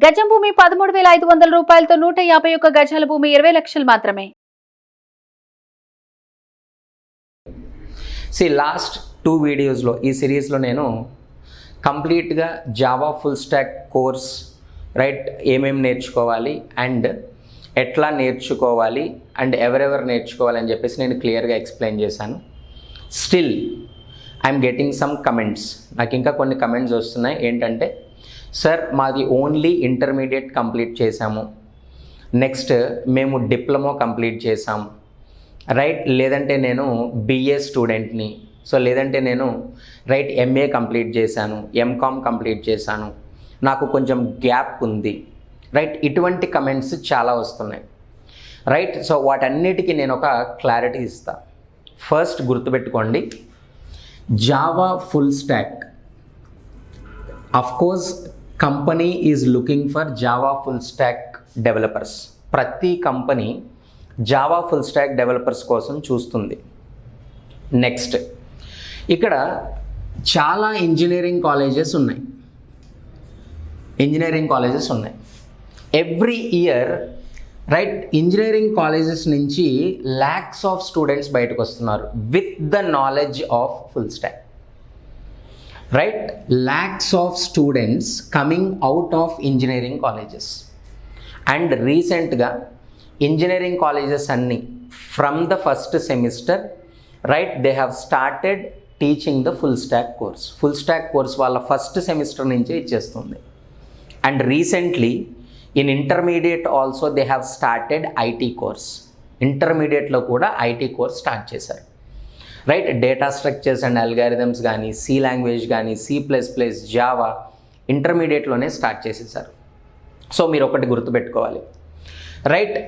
గజం భూమి 13,500 రూపాయలతో 151 గజాల భూమి 20 లక్షలు మాత్రమే. లాస్ట్ 2 వీడియోస్లో ఈ సిరీస్లో నేను కంప్లీట్గా జావా ఫుల్ స్టాక్ కోర్స్ ఏమేమి నేర్చుకోవాలి అండ్ ఎట్లా నేర్చుకోవాలి అండ్ ఎవరెవరు నేర్చుకోవాలి అని చెప్పేసి నేను క్లియర్గా ఎక్స్ప్లెయిన్ చేశాను. Still I'm getting some comments. నాకు ఇంకా కొన్ని కమెంట్స్ వస్తున్నాయి. ఏంటంటే, సార్ మాది ఓన్లీ ఇంటర్మీడియట్ కంప్లీట్ చేశాము, నెక్స్ట్ మేము డిప్లొమా కంప్లీట్ చేసాము, లేదంటే నేను బిఏ స్టూడెంట్ని, లేదంటే నేను ఎంఏ కంప్లీట్ చేశాను, ఎంకామ్ కంప్లీట్ చేశాను, నాకు కొంచెం గ్యాప్ ఉంది, ఇటువంటి కమెంట్స్ చాలా వస్తున్నాయి. వాటన్నిటికీ నేను ఒక క్లారిటీ ఇస్తా. ఫస్ట్ గుర్తుపెట్టుకోండి, Java full stack, of course company is looking for Java full stack developers. ప్రతి company Java full stack developers కోసం చూస్తుంది. నెక్స్ట్, ఇక్కడ చాలా ఇంజనీరింగ్ కాలేజెస్ ఉన్నాయి. ఎవ్రీ ఇయర్ ఇంజనీరింగ్ కాలేజెస్ నుంచి ల్యాక్స్ ఆఫ్ స్టూడెంట్స్ బయటకు వస్తున్నారు with the knowledge of full stack. Lakhs of students coming out of engineering colleges. And రీసెంట్గా ఇంజనీరింగ్ కాలేజెస్ అన్నీ from the first semester they have started teaching the full stack course. Full stack course వాళ్ళ first semester నుంచే ఇచ్చేస్తుంది. And recently in intermediate also they have started IT course. ఇంటర్మీడియట్లో కూడా IT course start చేశారు. Data structures and algorithms కానీ, C language కానీ, C++, Java ఇంటర్మీడియట్లోనే start చేసేసారు. So మీరు ఒకటి గుర్తుపెట్టుకోవాలి,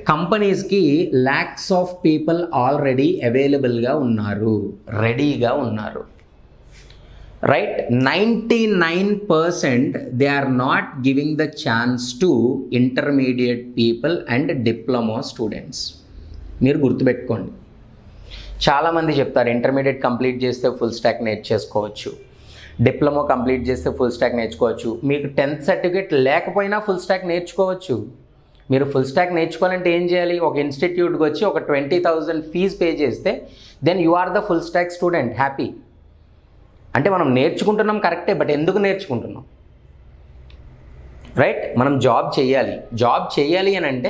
కంపెనీస్కి ల్యాక్స్ ఆఫ్ పీపుల్ ఆల్రెడీ అవైలబుల్గా ఉన్నారు, రెడీగా ఉన్నారు. 99% they are not giving the chance to intermediate people and diploma students. మీరు గుర్తుపెట్టుకోండి. చాలామంది చెప్తారు ఇంటర్మీడియట్ కంప్లీట్ చేస్తే ఫుల్ స్టాక్ నేర్చేసుకోవచ్చు, డిప్లొమా కంప్లీట్ చేస్తే ఫుల్ స్టాక్ నేర్చుకోవచ్చు, మీకు 10th సర్టిఫికేట్ లేకపోయినా ఫుల్ స్టాక్ నేర్చుకోవచ్చు. మీరు ఫుల్ స్టాక్ నేర్చుకోవాలంటే ఏం చేయాలి? ఒక ఇన్స్టిట్యూట్కి వచ్చి ఒక 20,000 ఫీజు పే చేస్తే then you are the full stack student, happy. అంటే మనం నేర్చుకుంటున్నాం కరెక్టే, బట్ ఎందుకు నేర్చుకుంటున్నాం? మనం జాబ్ చేయాలి అని అంటే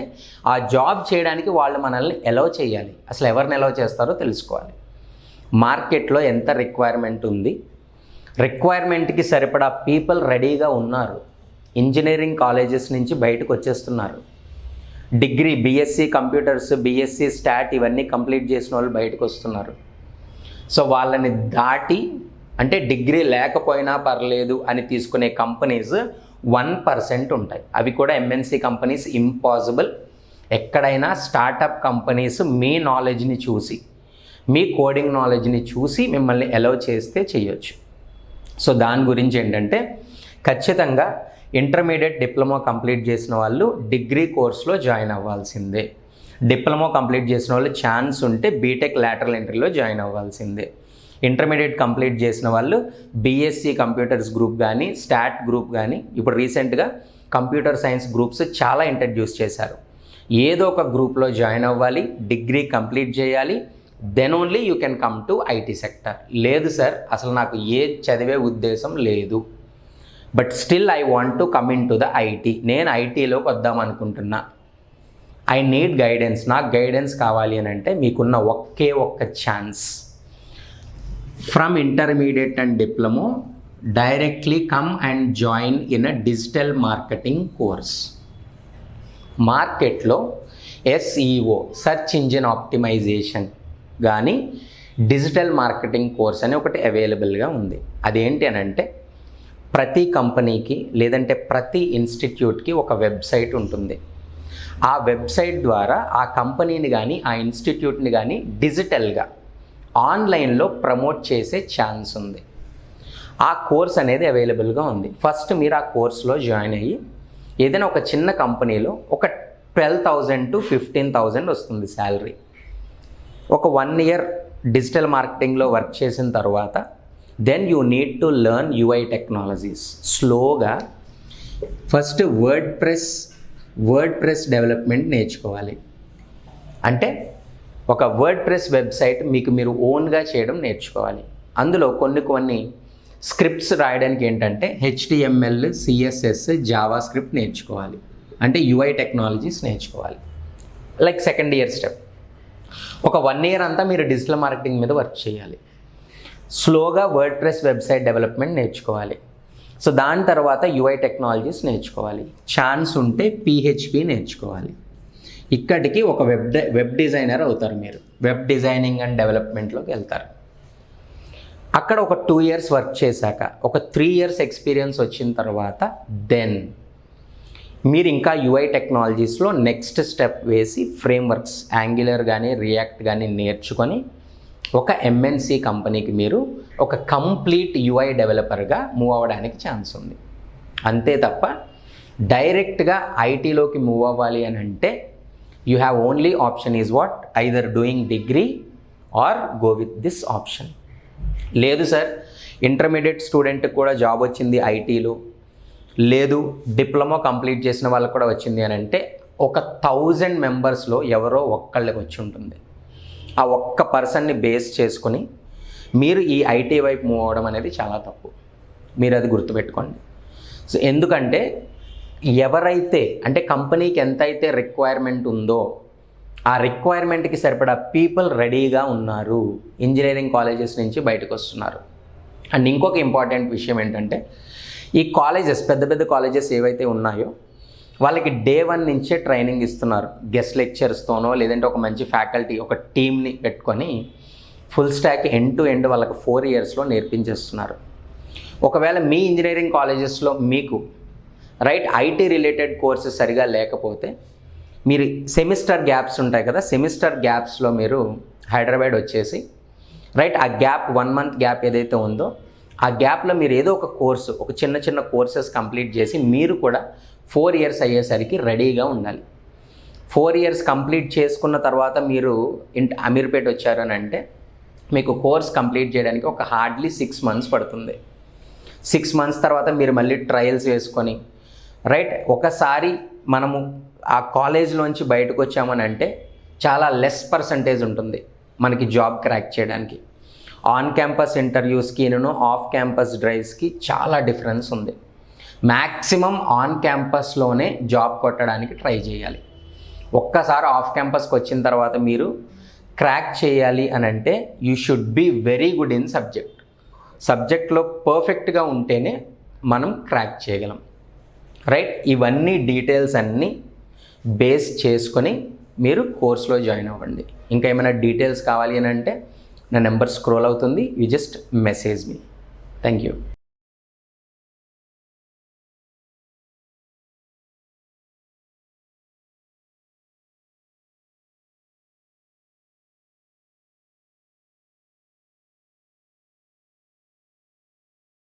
ఆ జాబ్ చేయడానికి వాళ్ళు మనల్ని ఎలౌ చేయాలి. అసలు ఎవరిని ఎలౌ చేస్తారో తెలుసుకోవాలి. మార్కెట్లో ఎంత రిక్వైర్మెంట్ ఉంది, రిక్వైర్మెంట్కి సరిపడా పీపుల్ రెడీగా ఉన్నారు. ఇంజనీరింగ్ కాలేజెస్ నుంచి బయటకు వచ్చేస్తున్నారు. Degree, BSc computers, BSc start ఇవన్నీ కంప్లీట్ చేసిన వాళ్ళు బయటకు వస్తున్నారు. సో వాళ్ళని దాటి, అంటే డిగ్రీ లేకపోయినా పర్లేదు అని తీసుకునే కంపెనీస్ 1% ఉంటాయి. అవి కూడా ఎంఎన్సీ కంపెనీస్. ఇంపాసిబుల్. ఎక్కడైనా స్టార్టప్ కంపెనీస్ మీ నాలెడ్జ్ని చూసి, మీ కోడింగ్ నాలెడ్జ్ని చూసి మిమ్మల్ని అలౌ చేస్తే చేయొచ్చు. సో దాని గురించి ఏంటంటే, ఖచ్చితంగా ఇంటర్మీడియట్, డిప్లొమా కంప్లీట్ చేసిన వాళ్ళు డిగ్రీ కోర్స్లో జాయిన్ అవ్వాల్సిందే. డిప్లొమా కంప్లీట్ చేసిన వాళ్ళు ఛాన్స్ ఉంటే బీటెక్ లాటరల్ ఎంట్రీలో జాయిన్ అవ్వాల్సిందే. ఇంటర్మీడియట్ కంప్లీట్ చేసిన వాళ్ళు బీఎస్సీ కంప్యూటర్స్ గ్రూప్ కానీ, స్టాట్ గ్రూప్ కానీ, ఇప్పుడు రీసెంట్గా కంప్యూటర్ సైన్స్ గ్రూప్స్ చాలా ఇంట్రడ్యూస్ చేశారు. ఏదో ఒక గ్రూప్లో జాయిన్ అవ్వాలి, డిగ్రీ కంప్లీట్ చేయాలి, then only you can come to IT sector. లేదు సార్, అసలు నాకు ఏ చదివే ఉద్దేశం లేదు, but still I want to come in to the IT, నేను ఐటీలోకి వద్దాం అనుకుంటున్నా, ఐ నీడ్ గైడెన్స్, నాకు గైడెన్స్ కావాలి అని అంటే మీకున్న ఒకే ఒక్క chance. From intermediate and diploma directly come and join in a digital marketing course. మార్కెట్లో SEO, సెర్చ్ ఇంజిన్ ఆప్టిమైజేషన్ కానీ డిజిటల్ మార్కెటింగ్ కోర్స్ అని ఒకటి అవైలబుల్గా ఉంది. అదేంటి అని అంటే, ప్రతి కంపెనీకి లేదంటే ప్రతి ఇన్స్టిట్యూట్కి ఒక వెబ్సైట్ ఉంటుంది. ఆ వెబ్సైట్ ద్వారా ఆ కంపెనీని కానీ ఆ ఇన్స్టిట్యూట్ని కానీ డిజిటల్గా ఆన్లైన్లో ప్రమోట్ చేసే ఛాన్స్ ఉంది. ఆ కోర్స్ అనేది అవైలబుల్గా ఉంది. ఫస్ట్ మీరు ఆ కోర్స్లో జాయిన్ అయ్యి ఏదైనా ఒక చిన్న కంపెనీలో ఒక 12,000 to 15,000 వస్తుంది శాలరీ. ఒక 1 year డిజిటల్ మార్కెటింగ్లో వర్క్ చేసిన తర్వాత then you need to learn UI technologies. స్లోగా ఫస్ట్ వర్డ్ ప్రెస్ డెవలప్మెంట్ నేర్చుకోవాలి. అంటే ఒక వర్డ్ ప్రెస్ వెబ్సైట్ మీకు మీరు ఓన్గా చేయడం నేర్చుకోవాలి. అందులో కొన్ని స్క్రిప్ట్స్ రాయడానికి ఏంటంటే HTML, CSS, జావా స్క్రిప్ట్ నేర్చుకోవాలి. అంటే UI టెక్నాలజీస్ నేర్చుకోవాలి. లైక్ సెకండ్ ఇయర్ స్టెప్, ఒక 1 year అంతా మీరు డిజిటల్ మార్కెటింగ్ మీద వర్క్ చేయాలి. స్లోగా వర్డ్ ప్రెస్ వెబ్సైట్ డెవలప్మెంట్ నేర్చుకోవాలి. సో దాని తర్వాత UI టెక్నాలజీస్ నేర్చుకోవాలి. ఛాన్స్ ఉంటే PHP నేర్చుకోవాలి. ఇక్కడికి ఒక వెబ్ డిజైనర్ అవుతారు. మీరు వెబ్ డిజైనింగ్ అండ్ డెవలప్మెంట్లోకి వెళ్తారు. అక్కడ ఒక 2 years వర్క్ చేశాక ఒక 3 years ఎక్స్పీరియన్స్ వచ్చిన తర్వాత దెన్ మీరు ఇంకా UI టెక్నాలజీస్లో నెక్స్ట్ స్టెప్ వేసి ఫ్రేమ్వర్క్స్ యాంగులర్ కానీ రియాక్ట్ కానీ నేర్చుకొని ఒక MNC కంపెనీకి మీరు ఒక కంప్లీట్ UI డెవలపర్గా మూవ్ అవ్వడానికి ఛాన్స్ ఉంది. అంతే తప్ప డైరెక్ట్గా ఐటీలోకి మూవ్ అవ్వాలి అని అంటే you have only option is what, either doing degree or go with this option. లేదు సార్ ఇంటర్మీడియట్ స్టూడెంట్కి కూడా జాబ్ వచ్చింది ఐటీలో, లేదు డిప్లొమా కంప్లీట్ చేసిన వాళ్ళకి కూడా వచ్చింది అని అంటే ఒక 1000 మెంబర్స్లో ఎవరో ఒక్కళ్ళకి వచ్చి ఉంటుంది. ఆ ఒక్క పర్సన్ని బేస్ చేసుకొని మీరు ఈ ఐటీ వైపు మూవ్ అవ్వడం అనేది చాలా తప్పు. మీరు అది గుర్తుపెట్టుకోండి. సో ఎందుకంటే ఎవరైతే అంటే కంపెనీకి ఎంతైతే రిక్వైర్మెంట్ ఉందో ఆ రిక్వైర్మెంట్కి సరిపడా పీపుల్ రెడీగా ఉన్నారు, ఇంజనీరింగ్ కాలేజెస్ నుంచి బయటకు వస్తున్నారు. అండ్ ఇంకొక ఇంపార్టెంట్ విషయం ఏంటంటే ఈ కాలేజెస్ పెద్ద కాలేజెస్ ఏవైతే ఉన్నాయో వాళ్ళకి Day 1 నుంచే ట్రైనింగ్ ఇస్తున్నారు. గెస్ట్ లెక్చర్స్తోనో లేదంటే ఒక మంచి ఫ్యాకల్టీ ఒక టీమ్ని పెట్టుకొని full stock end to end వాళ్ళకి 4 yearsలో నేర్పించేస్తున్నారు. ఒకవేళ మీ ఇంజనీరింగ్ కాలేజెస్లో మీకు ఐటీ రిలేటెడ్ కోర్సెస్ సరిగా లేకపోతే మీరు సెమిస్టర్ గ్యాప్స్ ఉంటాయి కదా, సెమిస్టర్ గ్యాప్స్లో మీరు హైదరాబాద్ వచ్చేసి ఆ గ్యాప్ 1 month గ్యాప్ ఏదైతే ఉందో ఆ గ్యాప్లో మీరు ఏదో ఒక కోర్సు ఒక చిన్న కోర్సెస్ కంప్లీట్ చేసి మీరు కూడా 4 years అయ్యేసరికి రెడీగా ఉండాలి. 4 years కంప్లీట్ చేసుకున్న తర్వాత మీరు అమీర్పేట వచ్చారని అంటే మీకు కోర్స్ కంప్లీట్ చేయడానికి ఒక హార్డ్లీ 6 months పడుతుంది. 6 months తర్వాత మీరు మళ్ళీ ట్రయల్స్ వేసుకొని ఒకసారి మనము ఆ కాలేజ్లోంచి బయటకు వచ్చామని అంటే చాలా లెస్ పర్సంటేజ్ ఉంటుంది మనకి జాబ్ క్రాక్ చేయడానికి. ఆన్ క్యాంపస్ ఇంటర్వ్యూస్కి ఆఫ్ క్యాంపస్ డ్రైవ్స్కి చాలా డిఫరెన్స్ ఉంది. మ్యాక్సిమం ఆన్ క్యాంపస్లోనే జాబ్ కొట్టడానికి ట్రై చేయాలి. ఒక్కసారి ఆఫ్ క్యాంపస్కి వచ్చిన తర్వాత మీరు క్రాక్ చేయాలి అని అంటే you should be very good in సబ్జెక్ట్లో పర్ఫెక్ట్గా ఉంటేనే మనం క్రాక్ చేయగలం. ఇవన్నీ డీటెయిల్స్ అన్నీ బేస్ చేసుకొని మీరు కోర్స్లో జాయిన్ అవ్వండి. ఇంకా ఏమైనా డీటెయిల్స్ కావాలి అని అంటే నా నెంబర్ స్క్రోల్ అవుతుంది, you just message me. Thank you.